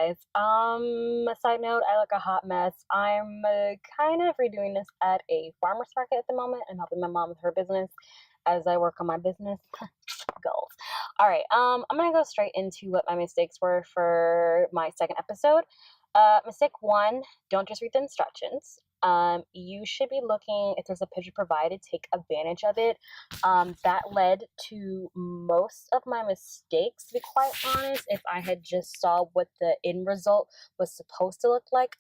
guys. Side note, I look a hot mess. I'm kind of redoing this at a farmer's market at the moment. I'm helping my mom with her business as I work on my business goals. All right, I'm gonna go straight into what my mistakes were for my second episode. Mistake one, don't just read the instructions. You should be looking if there's a picture provided, take advantage of it. That led to most of my mistakes, to be quite honest. If I had just saw what the end result was supposed to look like,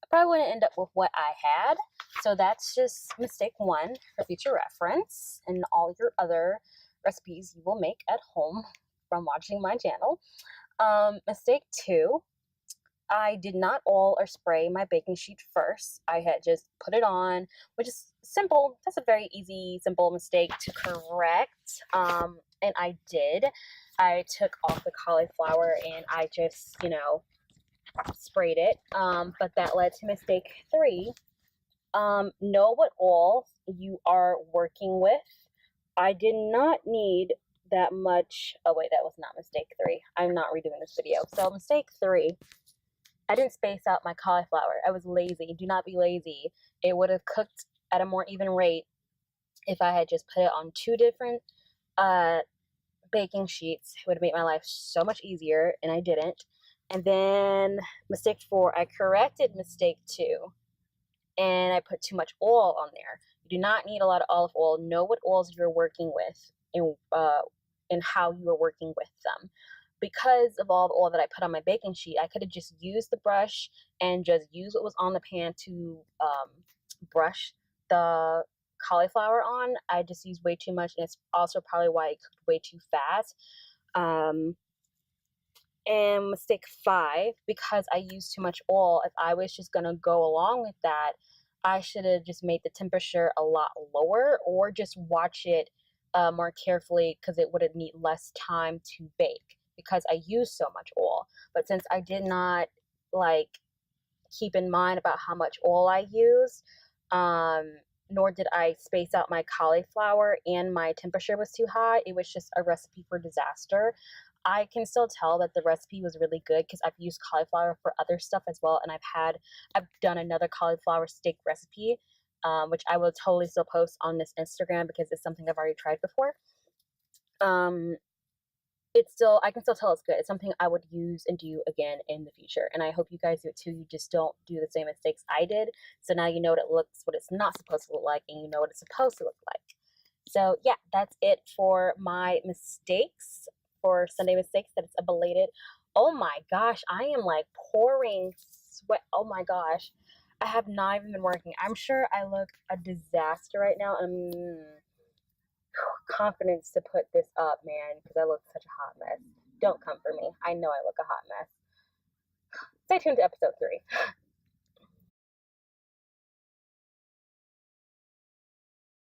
I probably wouldn't end up with what I had. So that's just mistake one for future reference, and all your other recipes you will make at home from watching my channel. Mistake two, I did not oil or spray my baking sheet first. I had just put it on, which is simple. That's a very easy, simple mistake to correct. And I did. I took off the cauliflower and I just, sprayed it. But that led to mistake three. Know what oil you are working with. I did not need that much. Oh, wait, that was not mistake three. I'm not redoing this video. So, mistake three, I didn't space out my cauliflower. I was lazy. Do not be lazy. It would have cooked at a more even rate if I had just put it on two different baking sheets. It would have made my life so much easier, and I didn't. And then mistake four, I corrected mistake two, and I put too much oil on there. You do not need a lot of olive oil. Know what oils you're working with and how you are working with them. Because of all the oil that I put on my baking sheet, I could have just used the brush and just used what was on the pan to brush the cauliflower on. I just used way too much, and it's also probably why it cooked way too fast. And mistake five, because I used too much oil, if I was just going to go along with that, I should have just made the temperature a lot lower, or just watch it more carefully, because it would have need less time to bake, because I used so much oil. But since I did not keep in mind about how much oil I used, nor did I space out my cauliflower, and my temperature was too high, it was just a recipe for disaster. I can still tell that the recipe was really good because I've used cauliflower for other stuff as well, and I've done another cauliflower steak recipe, which I will totally still post on this Instagram because it's something I've already tried before. I can still tell it's good. It's something I would use and do again in the future, and I hope you guys do it too. You just don't do the same mistakes I did. So now you know what it's not supposed to look like, and you know what it's supposed to look like. So yeah, that's it for my mistakes, for Sunday mistakes. That it's a belated. Oh my gosh, I am pouring sweat. Oh my gosh, I have not even been working. I'm sure I look a disaster right now. Confidence to put this up, man, because I look such a hot mess. Don't come for me. I know I look a hot mess. Stay tuned to episode 3.